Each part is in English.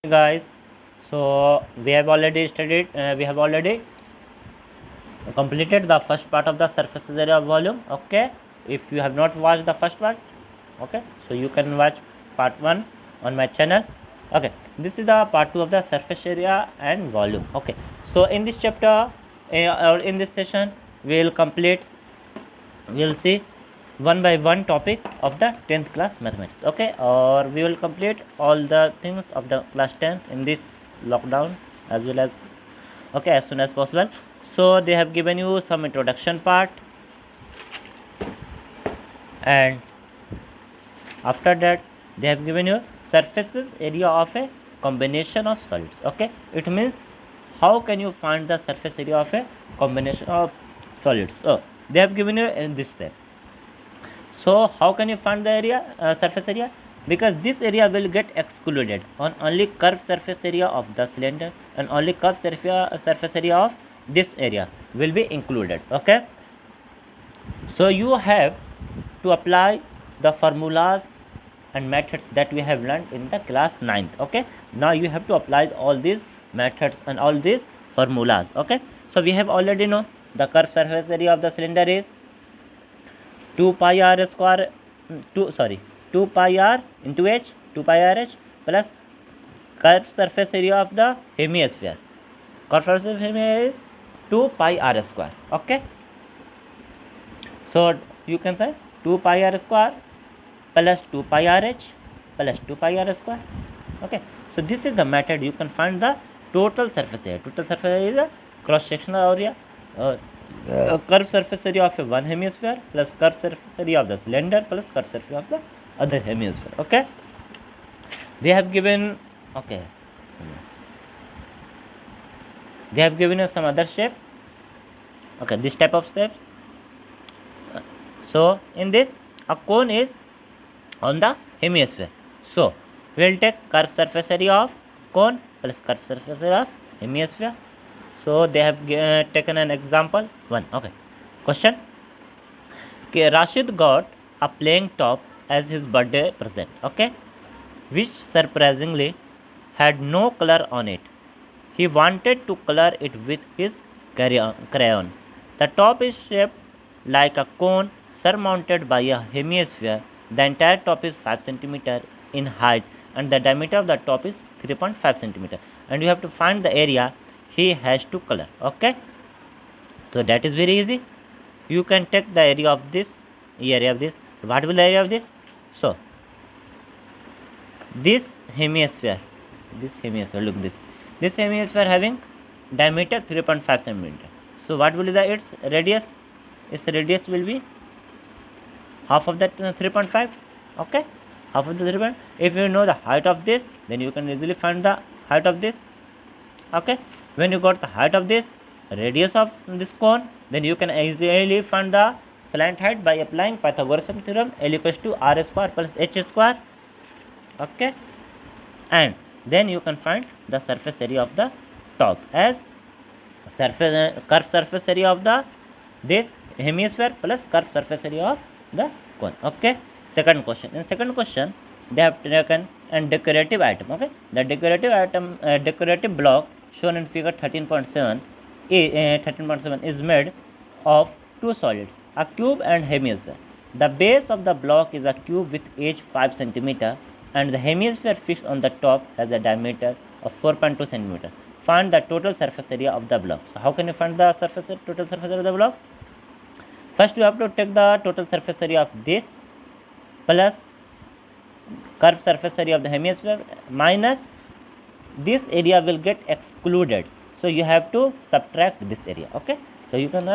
Guys, so we have already studied, we have already completed the first part of the surface area of volume. Okay, if you have not watched the first part, okay, so you can watch part 1 on my channel. Okay, this is the part 2 of the surface area and volume. Okay, so in this chapter or in this session we will see one by one topic of the 10th class mathematics. Okay, or we will complete all the things of the class 10 in this lockdown as well as, okay, as soon as possible. So they have given you some introduction part, and after that they have given you surfaces area of a combination of solids. Okay, it means how can you find the surface area of a combination of solids. So they have given you in this step. So how can you find the area, surface area? Because this area will get excluded on only curved surface area of the cylinder, and only curved surface area of this area will be included. Okay, so you have to apply the formulas and methods that we have learned in the class 9th. Okay, now you have to apply all these methods and all these formulas. Okay, so we have already know the curved surface area of the cylinder is 2 pi r square 2 pi r into h, 2 pi r h plus curved surface area of the hemisphere. Curved surface area is 2 pi r square. Okay, so you can say 2 pi r square plus 2 pi r h plus 2 pi r square. Okay, so this is the method you can find the total surface area. Total surface area is a cross sectional area, curved surface area of one hemisphere plus curved surface area of the cylinder plus curved surface of the other hemisphere. Okay, they have given, okay, they have given us some other shape. Okay, this type of shapes. So in this, a cone is on the hemisphere, so we will take curved surface area of cone plus curved surface area of hemisphere. So they have taken an example 1. Okay, question. Okay, Rashid got a playing top as his birthday present. Okay, which surprisingly had no color on it. He wanted to color it with his crayons. The top is shaped like a cone surmounted by a hemisphere. The entire top is 5 cm in height and the diameter of the top is 3.5 cm, and you have to find the area he has to color. Okay, so that is very easy. You can take the area of this, what will the area of this? So this hemisphere, look, this hemisphere having diameter 3.5 cm. So what will be the its radius? Its radius will be half of that 3.5. okay, half of the 3.5. If you know the height of this, then you can easily find the height of this. Okay, when you got the height of this, radius of this cone, then you can easily find the slant height by applying Pythagoras theorem. L equals to r square plus h square. Okay, and then you can find the surface area of the top as curved surface area of the this hemisphere plus curved surface area of the cone. Okay, second question. In second question, they have taken a decorative item. Okay, the decorative item, decorative block shown in figure 13.7 is made of two solids, a cube and hemisphere. The base of the block is a cube with edge 5 cm and the hemisphere fixed on the top has a diameter of 4.2 cm. Find the total surface area of the block. So how can you find the total surface area of the block? First you have to take the total surface area of this plus curved surface area of the hemisphere minus this area will get excluded. So you have to subtract this area. Okay, so you can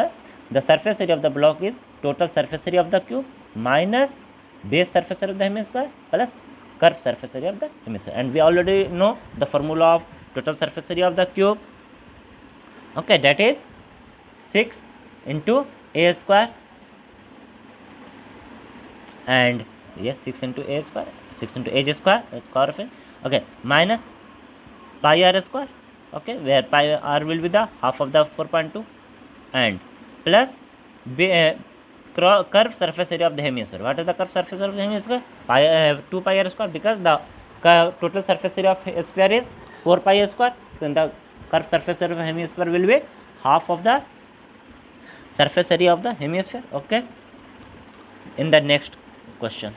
the surface area of the block is total surface area of the cube minus base surface area of the hemisphere plus curved surface area of the hemisphere, and we already know the formula of total surface area of the cube. Okay, that is 6 into a square, and yes, 6 into a square, 6 into h square, square of it. Okay, minus pi r square. Okay, where pi r will be the half of the 4.2, and plus curved surface area of the hemisphere. What is the curved surface area of the hemisphere? 2 pi r square, because the total surface area of a sphere is 4 pi a square. Then the curved surface area of a hemisphere will be half of the surface area of the hemisphere. Okay. In the next question,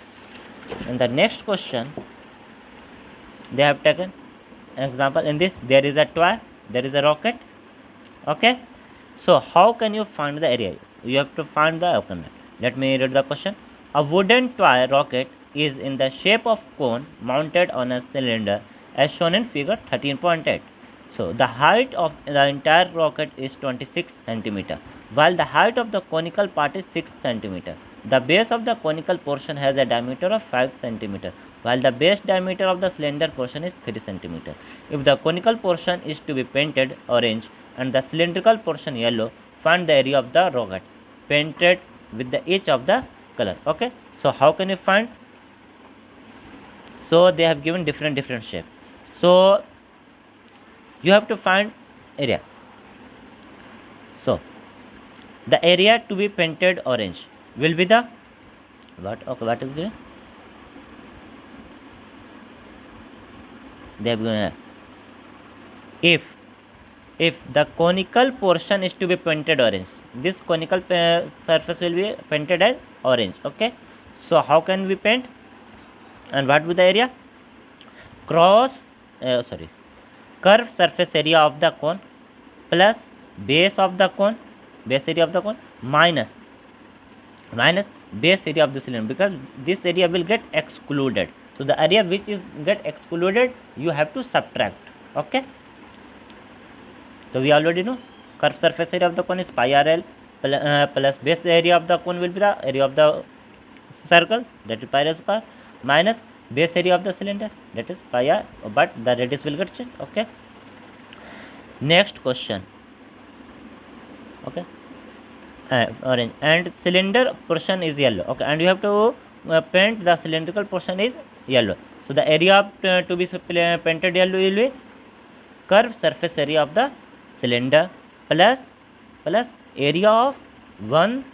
they have taken an example. In this, there is a toy, there is a rocket. Okay. So how can you find the area? You have to find the okay. Let me read the question. A wooden toy rocket is in the shape of cone mounted on a cylinder as shown in figure 13.8. So the height of the entire rocket is 26 cm, while the height of the conical part is 6 cm. The base of the conical portion has a diameter of 5 cm, while the base diameter of the cylinder portion is 3 cm. If the conical portion is to be painted orange and the cylindrical portion yellow, find the area of the rocket painted with the each of the color. Okay. So how can you find? So they have given different shape. So you have to find area. So the area to be painted orange will be the what? Okay, what is given? They have given if the conical portion is to be painted orange, this conical surface will be painted as orange. Okay. So how can we paint? And what will the area? Curved surface area of the cone plus base of the cone, base area of the cone minus base area of the cylinder, because this area will get excluded. So the area which is get excluded, you have to subtract. Okay. So we already know curved surface area of the cone is pi RL plus base area of the cone will be the area of the circle, that is pi r square, minus base area of the cylinder, that is pi r, but the radius will get changed. Okay. Next question. Okay. Orange and cylinder portion is yellow. Okay, and you have to paint the cylindrical portion is yellow. So the area to be painted yellow will be curved surface area of the cylinder plus area of one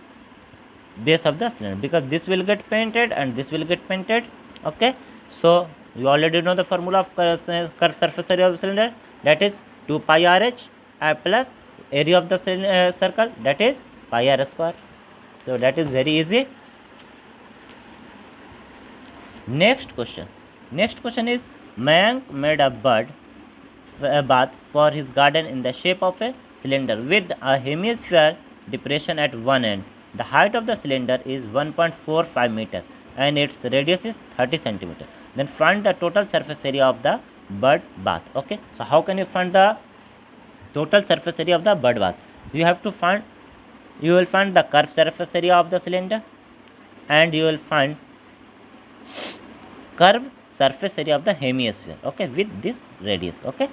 base of the cylinder, because this will get painted and this will get painted. Okay. So you already know the formula of curved surface area of the cylinder, that is 2 pi RH plus area of the circle, that is pi r square. So that is very easy. Next question is Mayank made a bath for his garden in the shape of a cylinder with a hemisphere depression at one end. The height of the cylinder is 1.45 meter and its radius is 30 centimeter. Then find the total surface area of the bird bath. Okay. So how can you find the total surface area of the bird bath? You will find the curved surface area of the cylinder and you will find curved surface area of the hemisphere. Okay, with this radius. Okay.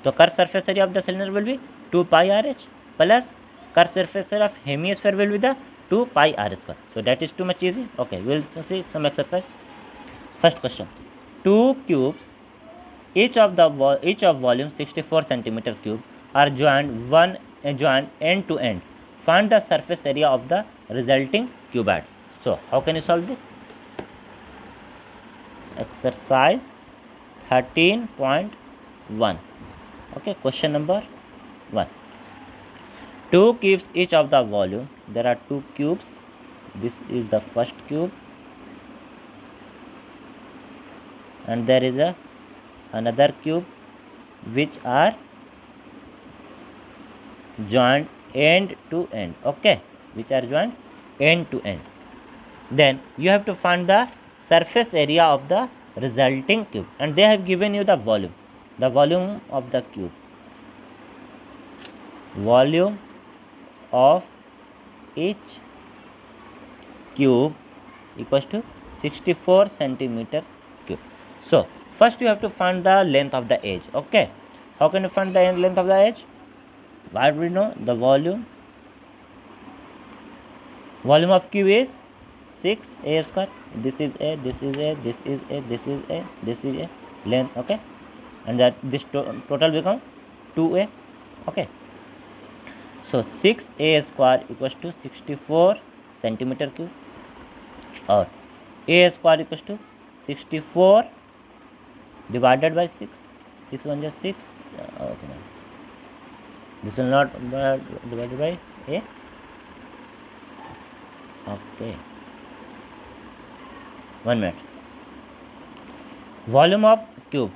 So curved surface area of the cylinder will be 2 pi RH plus curved surface area of hemisphere will be the 2 pi r square. So that is too much easy. Okay, we will see some exercise. First question. Two cubes, each of volume 64 centimeter cube, are joined end to end. Find the surface area of the resulting cuboid. So how can you solve this? Exercise 13.1. Okay, question number 1. Two cubes each of the volume. There are two cubes. This is the first cube and there is another cube which are joined end to end. Okay, which are joined end to end. Then you have to find the surface area of the resulting cube and they have given you the volume of the cube. Volume of each cube equals to 64 centimeter cube. So first you have to find the length of the edge. Okay, how can you find the length of the edge? Why do we know the volume of cube is 6a square. This is a, this is a, this is a, this is a, this is a length. Okay, and that this total become 2a. Okay, so 6a square equals to 64 centimeter cube or a square equals to 64 divided by 6. 6 1 just 6. Okay, no. This will not divided by a. Okay, 1 minute. Volume of cube.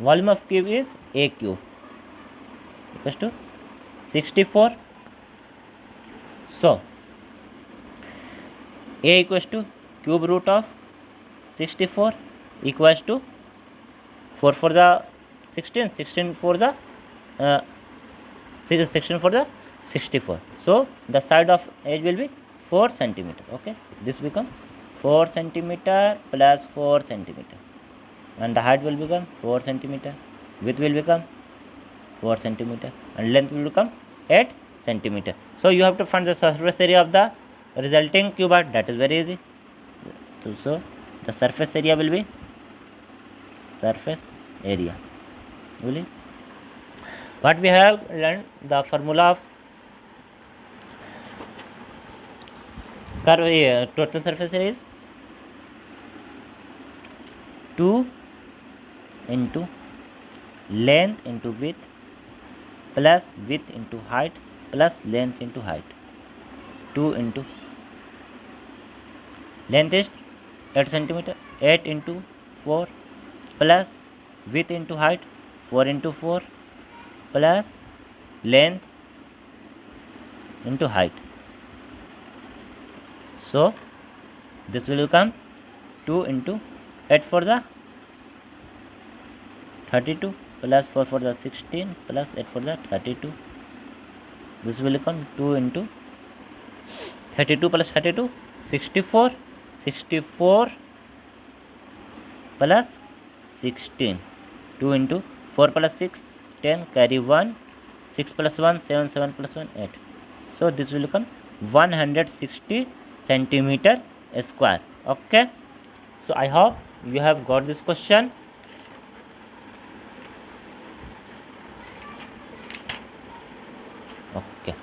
Volume of cube is a cube equals to 64. So a equals to cube root of 64 equals to 4 for the 16, 16 for the 16 for the 64. So the side of edge will be 4 centimeter. Okay, this become 4 centimeter plus 4 centimeter, and the height will become 4 centimeter, width will become 4 centimeter, and length will become 8 centimeter. So you have to find the surface area of the resulting cuboid. That is very easy. So the surface area will be surface area. Really? What we have learned, the formula of curve, total surface area is 2 into length into width plus width into height plus length into height. 2 into length is 8 centimeter, 8 into 4 plus width into height 4 into 4 plus length into height. So this will become 2 into 8 for the 32 plus 4 for the 16 plus 8 for the 32. This will become 2 into 32 plus 32, 64. 64 plus 16. 2 into 4 plus 6, 10, carry 1, 6 plus 1, 7, 7 plus 1, 8. So this will become 160 centimeter square. Okay, so I hope you have got this question. Okay.